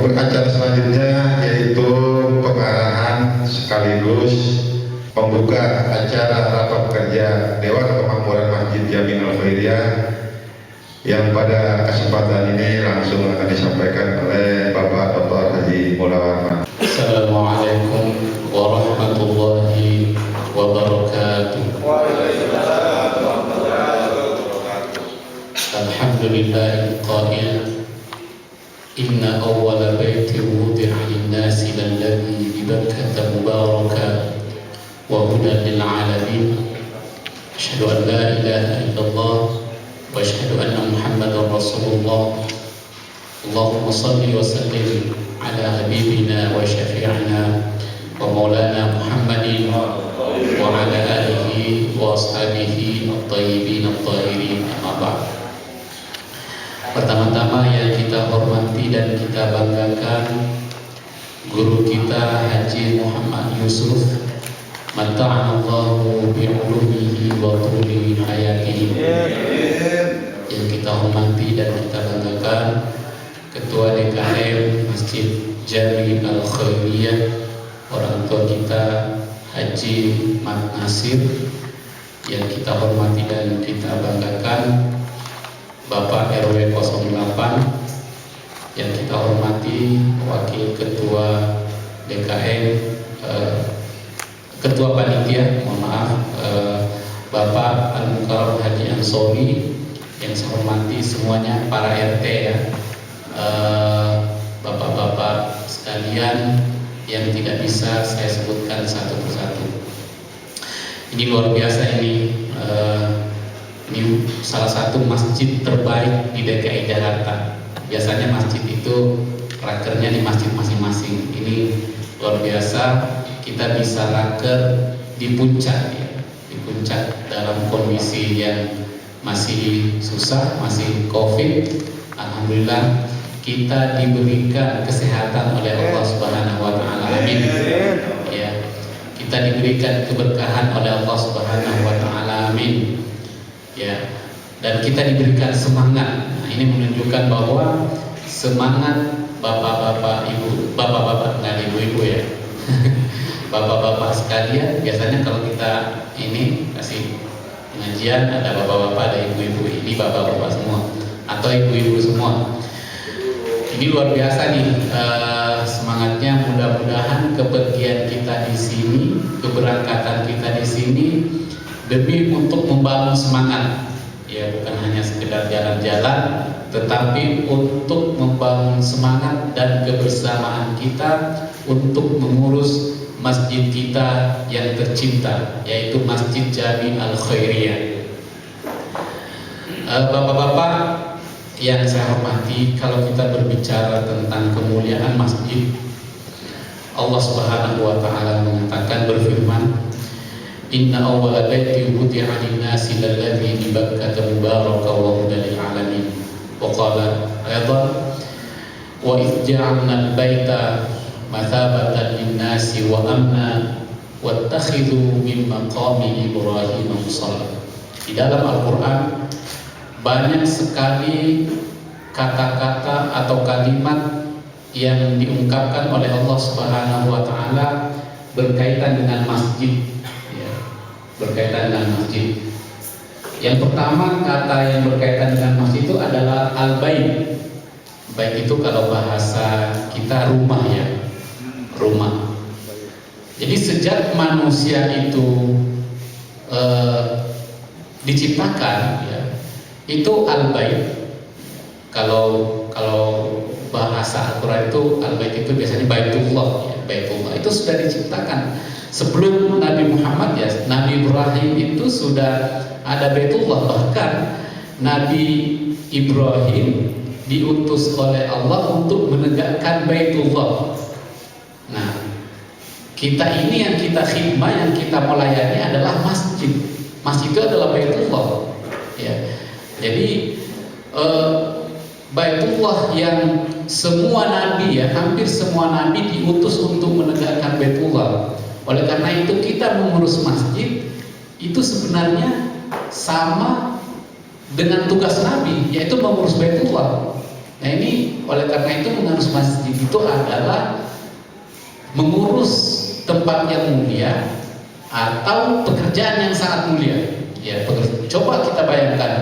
Acara selanjutnya yaitu pengarahan sekaligus pembuka acara rapat kerja Dewan Kemakmuran Masjid Jami Al-Khairiyah yang pada kesempatan ini langsung akan disampaikan oleh Bapak Dr. Haji Mulawar. Assalamualaikum warahmatullahi wabarakatuh. Alhamdulillahil qail inna awwala baitin wudi'a lin-nasi lalladzi bi Bakkah mubarakan wa hudan lil alamin. Asyhadu an la ilaha illallah wa asyhadu anna Muhammadar Rasulullah. Allahumma shalli wa sallim ala habibina wa syafi'ina wa maulana Muhammadin wa ala alihi wa ashabihi at-tayyibin at-tahirin, amma ba'd. Pertama-tama yang kita hormati dan kita banggakan guru kita Haji Muhammad Yusuf, mata'anallahu bi'ulumihi wa tuli hayatihi. Yang kita hormati dan kita banggakan Ketua DKM Masjid Jami Al-Khairiyah, orang tua kita Haji Mat Nasir. Yang kita hormati dan kita banggakan Bapak RW 08, yang kita hormati Wakil Ketua DKM, Ketua Panitia, mohon maaf, Bapak Al-Mukarram Haji Ansori, yang saya hormati semuanya, para RT ya, Bapak-bapak sekalian yang tidak bisa saya sebutkan satu persatu. Ini luar biasa ini. Ini salah satu masjid terbaik di DKI Jakarta. Biasanya masjid itu rakernya di masjid masing-masing. Ini luar biasa, kita bisa raker di puncak ya. Di puncak dalam kondisi yang masih susah, masih Covid. Alhamdulillah kita diberikan kesehatan oleh Allah Subhanahu wa taala. Amin. Ya. Kita diberikan keberkahan oleh Allah Subhanahu wa taala. Amin. Ya, dan kita diberikan semangat. Nah, ini menunjukkan bahwa semangat bapak-bapak ibu, bapak-bapak nggak ibu-ibu ya, bapak-bapak sekalian. Biasanya kalau kita ini kasih pengajian ada bapak-bapak, ada ibu-ibu. Ini bapak-bapak semua atau ibu-ibu semua. Ini luar biasa nih semangatnya. Mudah-mudahan kepergian kita di sini, keberangkatan kita di sini demi untuk membangun semangat ya, bukan hanya sekedar jalan-jalan, tetapi untuk membangun semangat dan kebersamaan kita untuk mengurus masjid kita yang tercinta, yaitu Masjid Jami Al-Khairiyah. Bapak-bapak yang saya hormati, kalau kita berbicara tentang kemuliaan masjid, Allah Subhanahu wa taala mengatakan, berfirman, inna awwala baiti wudi'a lin-nasi lalladzi bi Bakkah mubarakan wa hudan lil alamin. Wa qala aidan wa idh ja'alna al-baita mathabatan lin-nasi wa amna wattakhidhu min maqami Ibrahim musalla. Di dalam Al-Qur'an banyak sekali kata-kata atau kalimat yang diungkapkan oleh Allah Subhanahu wa taala berkaitan dengan masjid. Berkaitan dengan masjid. Yang pertama, kata yang berkaitan dengan masjid itu adalah al-bait. Bait itu kalau bahasa kita rumah ya, rumah. Jadi sejak manusia itu diciptakan ya, itu al-bait. Kalau bahasa Al-Quran itu al-bait itu biasanya baitullah ya, baitullah itu sudah diciptakan sebelum Nabi Muhammad ya. Nabi Ibrahim itu sudah ada baitullah, bahkan Nabi Ibrahim diutus oleh Allah untuk menegakkan baitullah. Nah, kita ini yang kita khidmah, yang kita melayani adalah masjid. Masjid itu adalah baitullah ya. Jadi baitullah yang semua nabi ya, hampir semua nabi diutus untuk menegakkan baitullah. Oleh karena itu kita mengurus masjid itu sebenarnya sama dengan tugas Nabi, yaitu mengurus Baitullah. Nah ini oleh karena itu mengurus masjid itu adalah mengurus tempat yang mulia atau pekerjaan yang sangat mulia. Ya, coba kita bayangkan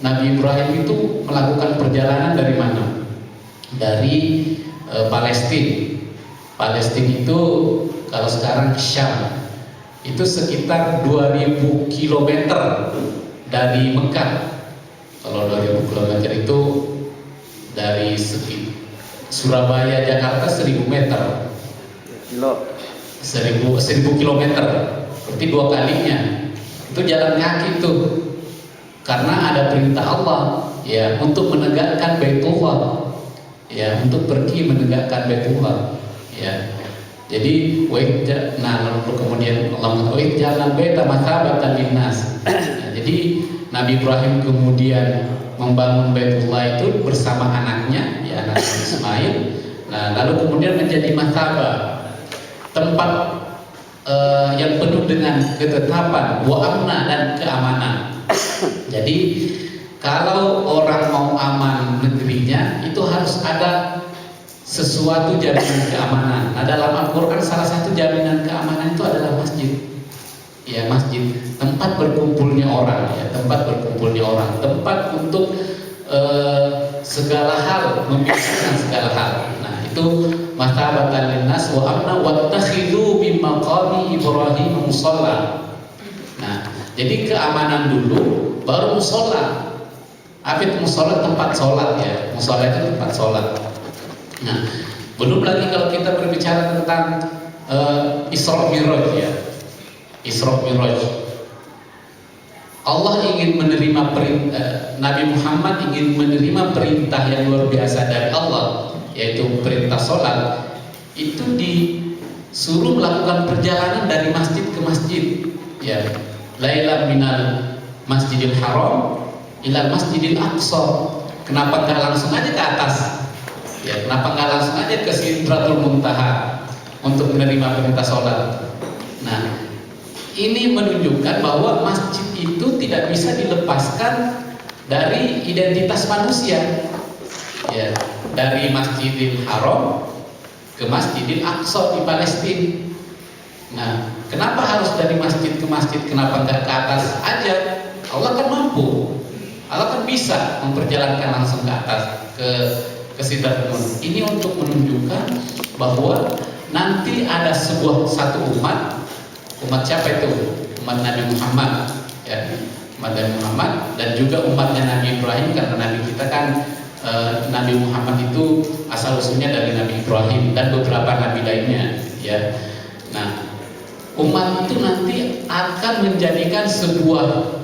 Nabi Ibrahim itu melakukan perjalanan dari mana? Dari Palestina. Palestina itu kalau sekarang Syam itu sekitar 2000 km dari Mekah. Kalau 2000 km itu dari Surabaya Jakarta 1000 meter. 1000 kilometer, berarti 2 kalinya. Itu jalan kaki tuh, karena ada perintah Allah ya untuk menegakkan Baitullah, ya untuk pergi menegakkan Baitullah, ya. Jadi lalu kemudian Allah mengatakan jalan baita mathabatan linnas. Nah, jadi Nabi Ibrahim kemudian membangun Baitullah itu bersama anaknya, ya anak Ismail. Nah, lalu kemudian menjadi mathabah, tempat yang penuh dengan ketetapan, wa amna dan keamanan. Jadi kalau orang mau aman negerinya itu harus ada sesuatu jaminan keamanan. Nah, dalam Al-Quran salah satu jaminan keamanan itu adalah masjid. Ya, masjid, tempat berkumpulnya orang, ya, tempat berkumpulnya orang, tempat untuk segala hal, membicarakan segala hal. Nah, itu mathabatan linnas wa amna wattakhidhu min maqami Ibrahim musalla. Nah, jadi keamanan dulu baru musalla. Apa itu musalla? Tempat sholat, ya. Musalla itu tempat sholat. Nah, belum lagi kalau kita berbicara tentang Isra Mi'raj, ya. Isra Mi'raj. Allah ingin menerima Nabi Muhammad ingin menerima perintah yang luar biasa dari Allah, yaitu perintah sholat. Itu disuruh melakukan perjalanan dari masjid ke masjid, ya. Laila minal Masjidil Haram ilal Masjidil Aqsa. Kenapa nggak langsung aja ke atas? Ya, kenapa nggak langsung aja ke Sidratul Muntaha untuk menerima perintah sholat? Nah, ini menunjukkan bahwa masjid itu tidak bisa dilepaskan dari identitas manusia. Ya, dari Masjidil Haram ke Masjidil Aqsa di Palestina. Nah, kenapa harus dari masjid ke masjid? Kenapa nggak ke atas aja? Allah kan mampu. Allah kan bisa memperjalankan langsung ke atas ke Sidratul Muntaha. Ini untuk menunjukkan bahwa nanti ada satu umat siapa itu? Umat Nabi Muhammad, ya, umat Nabi Muhammad dan juga umatnya Nabi Ibrahim, karena Nabi kita kan Nabi Muhammad itu asal usulnya dari Nabi Ibrahim dan beberapa nabi lainnya, ya. Nah, umat itu nanti akan menjadikan sebuah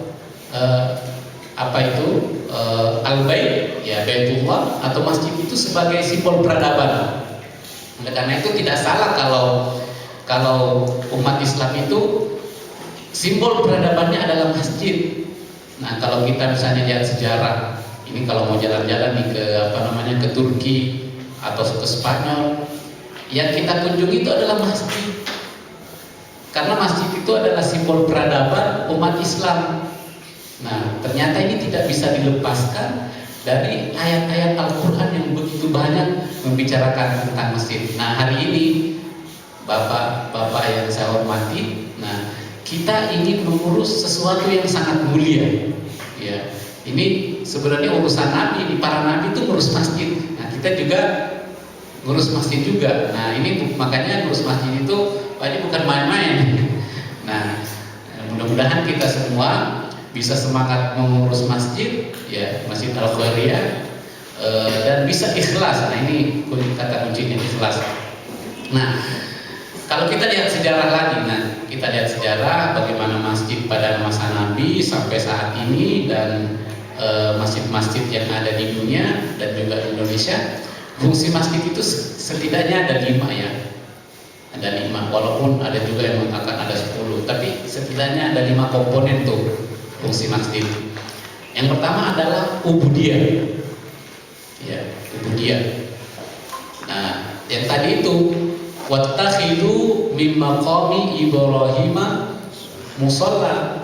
al-bait, ya, Baitullah atau masjid itu sebagai simbol peradaban. Oleh karena itu tidak salah kalau umat Islam itu simbol peradabannya adalah masjid. Nah, kalau kita misalnya lihat sejarah, ini kalau mau jalan-jalan nih ke Turki atau ke Spanyol, yang kita kunjungi itu adalah masjid. Karena masjid itu adalah simbol peradaban umat Islam. Nah, ternyata ini tidak bisa dilepaskan dari ayat-ayat Al-Quran yang begitu banyak membicarakan tentang masjid. Nah, hari ini Bapak-bapak yang saya hormati, nah, kita ingin mengurus sesuatu yang sangat mulia, ya. Ini sebenarnya urusan Nabi, para Nabi itu ngurus masjid. Nah, kita juga ngurus masjid juga. Nah, ini makanya ngurus masjid itu bukan main-main. Nah, mudah-mudahan kita semua bisa semangat mengurus masjid, ya, Masjid Al-Khairiyah, dan bisa ikhlas. Nah, ini kata kuncinya, ikhlas. Nah, kalau kita lihat sejarah lagi, kita lihat sejarah bagaimana masjid pada masa Nabi sampai saat ini dan masjid-masjid yang ada di dunia dan juga di Indonesia. Fungsi masjid itu setidaknya ada 5, ya. Ada 5, walaupun ada juga yang mengatakan ada 10, tapi setidaknya ada 5 komponen tuh fungsi masjid. Yang pertama adalah ubudiyah, ya, ubudiyah. Nah, yang tadi itu wattakhidhu min maqami Ibrahim musalla,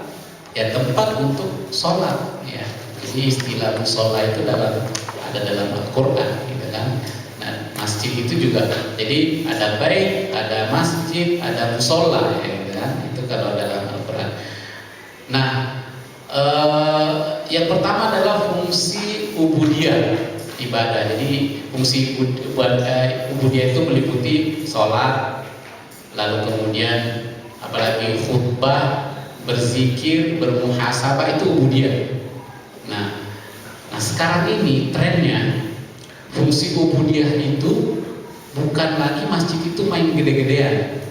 ya, tempat untuk sholat, ya. Jadi istilah musalla itu dalam ada dalam Al-Quran, gitu kan. Nah, masjid itu juga, jadi ada bait, ada masjid, ada musola, ya, gitu kan. Itu kalau dalam Al-Quran. Nah, yang pertama adalah fungsi ubudiyah, ibadah. Jadi fungsi ubudiyah itu meliputi sholat, lalu kemudian apalagi khutbah, berzikir, bermuhasabah, itu ubudiyah. Nah sekarang ini trennya fungsi ubudiyah itu bukan lagi masjid itu main gede-gedean.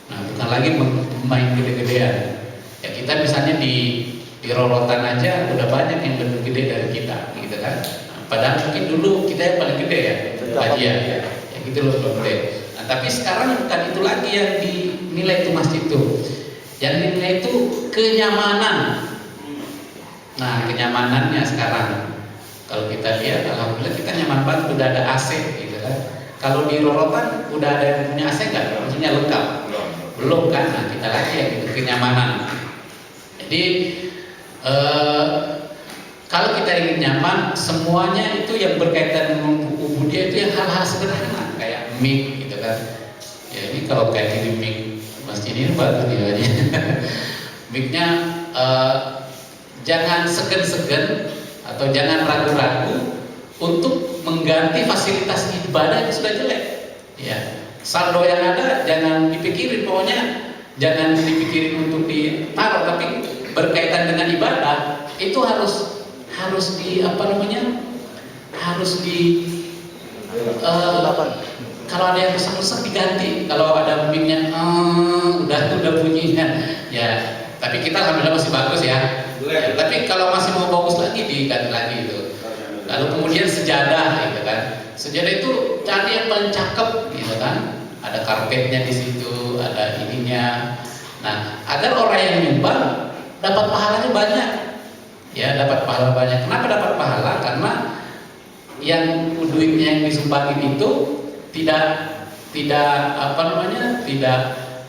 Nah, bukan lagi main gede-gedean. Ya, kita misalnya di Rorotan aja udah banyak yang lebih gede dari kita, gitu kan. Padahal mungkin dulu kita yang paling gede ya, kajian ya, gitu loh, gede. Nah, tapi sekarang bukan itu lagi yang dinilai itu masjid itu. Yang dinilai itu kenyamanan. Nah, kenyamanannya sekarang kalau kita lihat, alhamdulillah kita nyaman banget, udah ada AC, gitu kan. Kalau di Rorotan udah ada yang punya AC nggak? Maksudnya lengkap? Belum kan? Nah, kita lagi ya gitu, kenyamanan. Jadi kalau kita ingin nyaman, semuanya itu yang berkaitan dengan ubudiyah itu yang hal-hal sederhana kayak mic, gitu kan. Ya ini kalau kayak gini mic masjid ini bagus ya. Mic-nya jangan segan-segan atau jangan ragu-ragu untuk mengganti fasilitas ibadah yang sudah jelek. Ya, saldo yang ada jangan dipikirin, pokoknya jangan dipikirin untuk ditaruh, tapi berkaitan dengan ibadah itu harus di kalau ada yang rusak-rusak diganti. Kalau ada mic-nya udah bunyinya ya, tapi kita alhamdulillah masih bagus ya. Ya, tapi kalau masih mau bagus lagi diganti lagi itu. Lalu kemudian sejadah, gitu kan. Sejadah itu cari yang paling cakep, gitu kan. Ada karpetnya di situ, ada ininya. Nah, agar orang yang nyumbang dapat pahalanya banyak. Ya, dapat pahala banyak. Kenapa dapat pahala? Karena yang duitnya yang disumbangin itu tidak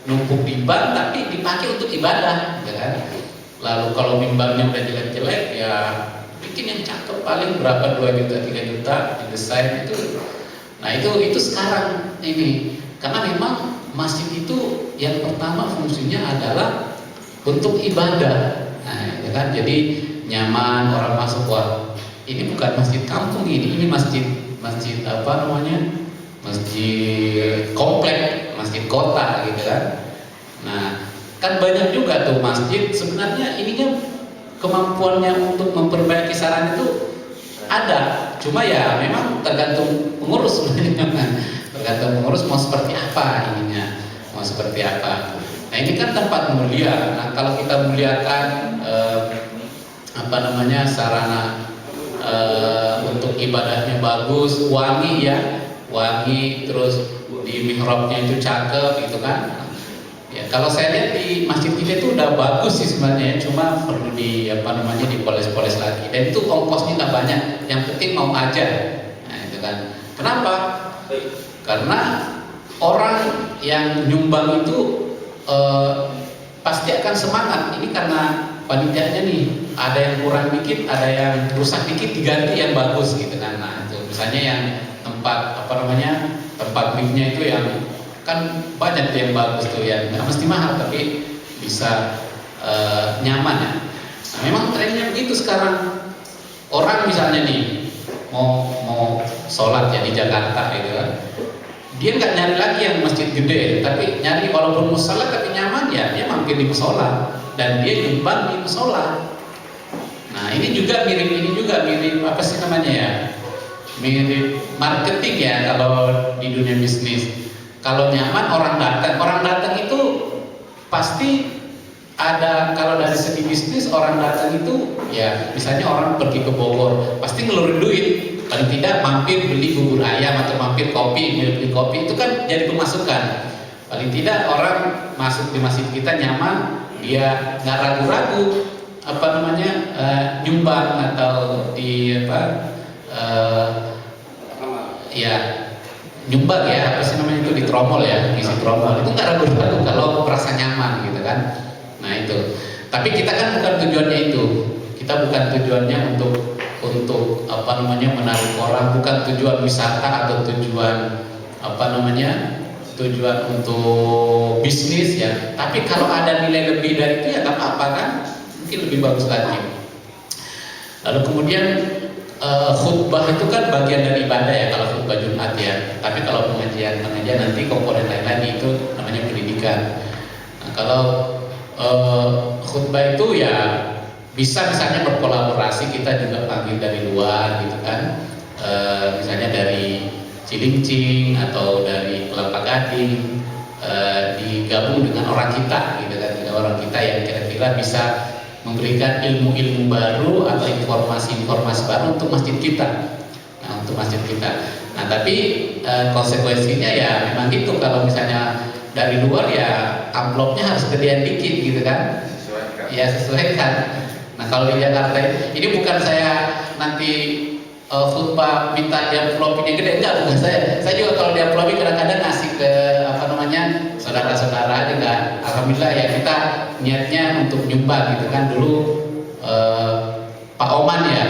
numpuk di bank, tapi dipakai untuk ibadah, gitu kan. Lalu kalau mimbarnya udah jelek-jelek, ya bikin yang cakep, paling berapa, 2 juta, 3 juta didesain itu. Nah itu sekarang ini, karena memang masjid itu yang pertama fungsinya adalah untuk ibadah. Nah, itu kan, jadi nyaman, orang masuk, wah ini bukan masjid kampung, ini masjid masjid komplek, masjid kota, gitu kan. Nah, kan banyak juga tuh masjid sebenarnya ininya kemampuannya untuk memperbaiki sarana itu ada, cuma ya memang tergantung pengurus sebenarnya. Tergantung pengurus mau seperti apa ininya, mau seperti apa. Nah ini kan tempat mulia. Nah kalau kita muliakan sarana untuk ibadahnya bagus, wangi ya, wangi, terus di mihrabnya itu cakep, gitu kan. Ya, kalau saya lihat di masjid kita itu udah bagus sih sebenarnya, cuma perlu dipoles-poles lagi. Dan itu ongkosnya nggak banyak, yang penting mau aja. Nah itu kan. Kenapa? Karena orang yang nyumbang itu pasti akan semangat. Ini karena panitianya nih, ada yang kurang dikit, ada yang rusak dikit, diganti yang bagus, gitu kan. Nah itu misalnya yang tempat mic-nya itu yang kan banyak yang bagus tuh, yang nggak mesti mahal tapi bisa nyaman ya. Nah, memang trennya begitu sekarang. Orang misalnya nih mau sholat ya di Jakarta, gitu kan, dia nggak nyari lagi yang masjid gede, tapi nyari walaupun musola tapi nyaman, ya dia mampir di musola dan dia nyumbang di musola. Nah ini juga mirip apa sih namanya ya, mirip marketing ya kalau di dunia bisnis. Kalau nyaman, orang datang itu pasti ada. Kalau dari segi bisnis, orang datang itu ya misalnya orang pergi ke Bogor pasti ngeluarin duit, paling tidak mampir beli bubur ayam atau mampir beli kopi, itu kan jadi pemasukan. Paling tidak orang masuk di masjid kita nyaman, dia nggak ragu-ragu nyumbang atau nyumbang ya, apa sih namanya itu, di tromol ya, ngisi tromol, itu nggak ragu-ragu kalau merasa nyaman, gitu kan. Nah itu, tapi kita kan bukan tujuannya itu, kita bukan tujuannya untuk untuk menarik orang, bukan tujuan wisata atau tujuan tujuan untuk bisnis ya. Tapi kalau ada nilai lebih dari itu ya nggak apa-apa kan, mungkin lebih bagus lagi. Lalu kemudian khutbah itu kan bagian dari ibadah ya kalau khutbah Jumat ya. Tapi kalau pengajian nanti komponen lain lagi itu namanya pendidikan. Nah, kalau khutbah itu ya bisa misalnya berkolaborasi, kita juga panggil dari luar gitu kan, misalnya dari Cilincing atau dari Kelapa Gading, digabung dengan orang kita gitu kan, dengan orang kita yang kira-kira bisa memberikan ilmu-ilmu baru atau informasi-informasi baru untuk masjid kita. Nah, untuk masjid kita. Nah, tapi konsekuensinya ya memang gitu, kalau misalnya dari luar ya amplopnya harus gedean dikit gitu kan. Ya sesuaikan. Nah, kalau di Jakarta ini bukan saya nanti khutbah minta dia amplopnya gede, enggak, bukan saya. Saya juga kalau dia amplopnya kadang-kadang ngasih ke saudara-saudara juga. Alhamdulillah ya, kita niatnya untuk nyumbang gitu kan. Dulu Pak Oman ya,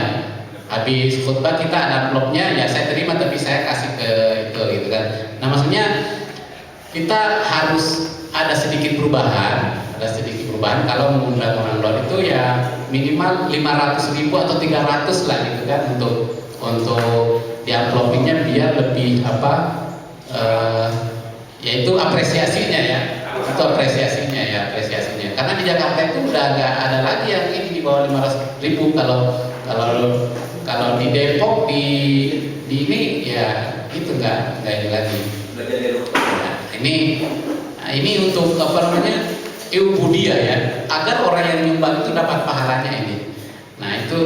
habis khutbah kita ada amplopnya, ya saya terima tapi saya kasih ke itu gitu kan. Nah, maksudnya kita harus ada sedikit perubahan. Kalau mengundang orang luar itu ya minimal 500.000 atau 300 lah gitu kan, untuk di amplopingnya biar lebih yaitu apresiasinya ya. Itu apresiasinya. Karena di Jakarta itu udah nggak ada lagi yang ini di bawah 500.000. Kalau di Depok di ini ya itu nggak ini lagi. Nah, ini untuk Budia ya, agar orang yang nyumbang itu dapat pahalanya ini. Nah, itu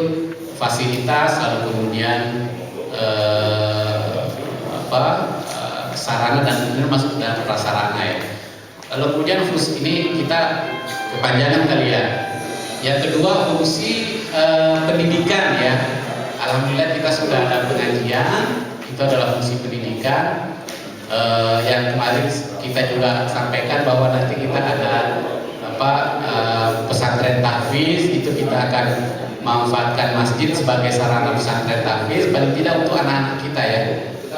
fasilitas, lalu kemudian sarana dan kemudian masuk dalam prasarana ya. Lalu kemudian fungsi ini kita kepanjangan kali ya. Yang kedua fungsi pendidikan ya. Alhamdulillah kita sudah ada pengajian, itu adalah fungsi pendidikan. Yang kemarin kita juga sampaikan bahwa nanti kita ada pesantren tahfiz, itu kita akan memanfaatkan masjid sebagai sarana pesantren tahfiz, paling tidak untuk anak-anak kita ya,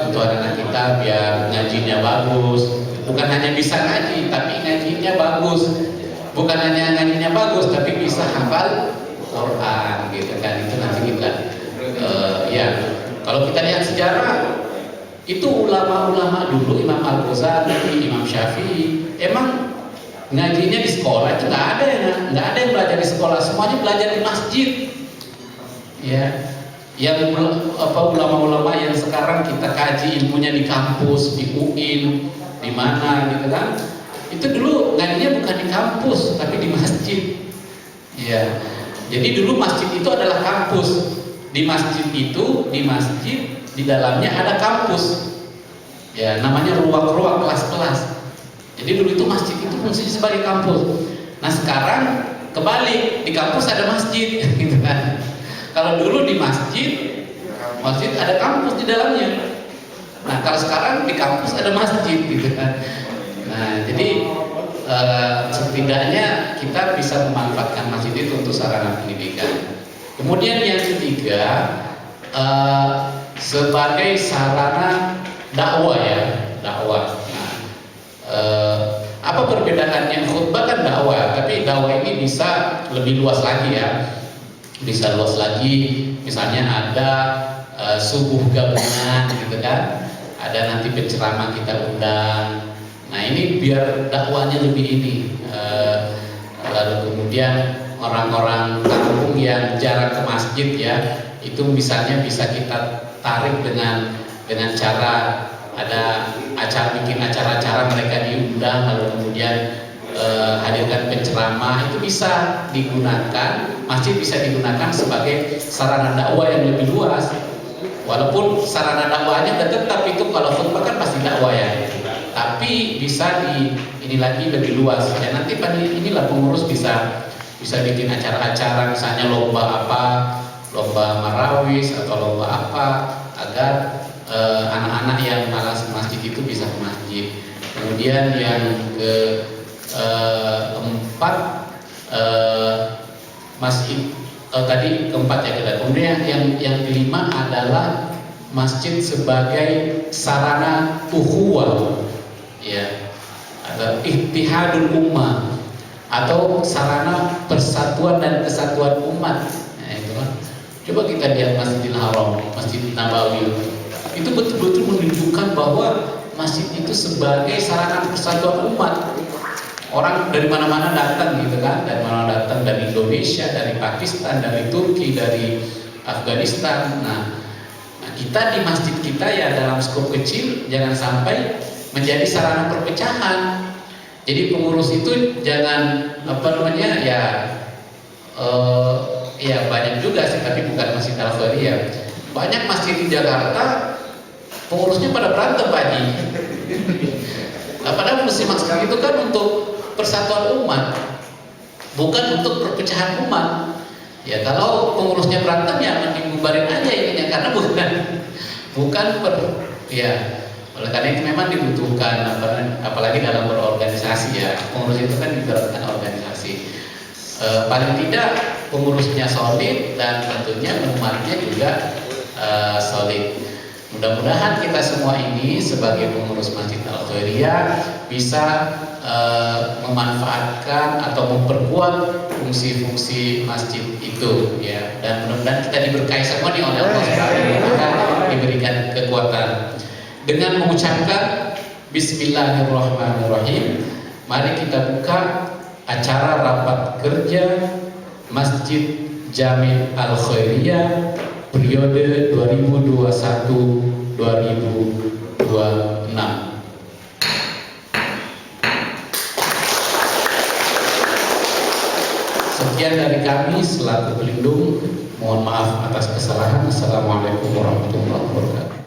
untuk anak-anak kita biar ngajinya bagus, bukan hanya bisa ngaji tapi ngajinya bagus, bukan hanya ngajinya bagus tapi bisa hafal Quran gitu kan. Itu nanti kita ya, kalau kita lihat sejarah itu ulama-ulama dulu, Imam Al-Ghazali, Imam Syafi'i, emang ngajinya di sekolah itu nggak ada yang belajar di sekolah, semuanya belajar di masjid. Ya, yang ulama-ulama yang sekarang kita kaji ilmunya di kampus, di UIN, di mana gitu kan, itu dulu ngajinya bukan di kampus tapi di masjid. Ya, jadi dulu masjid itu adalah kampus. Di masjid di dalamnya ada kampus, ya namanya ruang-ruang kelas-kelas. Jadi dulu itu masjid itu fungsinya sebagai kampus. Nah sekarang kebalik, di kampus ada masjid, gitu kan. Kalau dulu di masjid ada kampus di dalamnya. Nah kalau sekarang di kampus ada masjid, gitu kan. Nah jadi setidaknya kita bisa memanfaatkan masjid itu untuk sarana pendidikan. Kemudian yang ketiga, sebagai sarana dakwah ya, dakwah. Nah, apa perbedaannya? Khutbah kan dakwah, tapi dakwah ini bisa lebih luas lagi ya, bisa luas lagi. Misalnya ada subuh gabungan gitu kan, ada nanti penceramah kita undang. Nah ini biar dakwahnya lebih ini. Lalu kemudian orang-orang kampung yang jarang ke masjid ya, itu misalnya bisa kita tarik dengan cara ada bikin acara-acara mereka diundang, lalu kemudian hadirkan penceramah, itu bisa digunakan, masjid bisa digunakan sebagai sarana dakwah yang lebih luas. Walaupun sarana dakwahnya tetap itu, kalau khutbah kan pasti dakwah ya, tapi bisa ini lagi lebih luas ya. Nanti inilah pengurus bisa bikin acara-acara, misalnya lomba marawis atau lomba apa, agar anak-anak yang malas ke masjid itu bisa ke masjid. Kemudian yang keempat, masjid tadi keempat ya kita. Kemudian yang kelima adalah masjid sebagai sarana ukhuwah, ya, atau ittihadul ummah, atau sarana persatuan dan kesatuan umat. Nah, itu kan. Coba kita lihat Masjidil Haram, Masjid Nabawi, itu betul-betul menunjukkan bahwa masjid itu sebagai sarana persatuan umat. Orang dari mana-mana datang gitu kan, dari mana datang, dari Indonesia, dari Pakistan, dari Turki, dari Afghanistan. Nah, kita di masjid kita ya dalam skop kecil jangan sampai menjadi sarana perpecahan. Jadi pengurus itu jangan ya banyak juga sih, tapi bukan Masjid Al-Khairiyah. Banyak masjid di Jakarta pengurusnya pada berantem Pak Haji. Padahal fungsi masjid itu kan untuk persatuan umat, bukan untuk perpecahan umat. Ya kalau pengurusnya berantem ya mending bubarin aja ininya, karena oleh karena itu memang dibutuhkan apalagi dalam berorganisasi ya, pengurus itu kan ibaratkan organisasi. Paling tidak pengurusnya solid dan tentunya umatnya juga solid. Mudah-mudahan kita semua ini sebagai pengurus Masjid Al-Khairiyah bisa memanfaatkan atau memperkuat fungsi-fungsi masjid itu, ya. Dan mudah-mudahan kita diberkahi semua nih oleh Allah Subhanahu wa Ta'ala, diberikan kekuatan. Dengan mengucapkan Bismillahirrahmanirrahim, mari kita buka acara rapat kerja Masjid Jami Al-Khairiyah periode 2021-2026. Sekian dari kami selaku pelindung. Mohon maaf atas kesalahan. Assalamualaikum warahmatullahi wabarakatuh.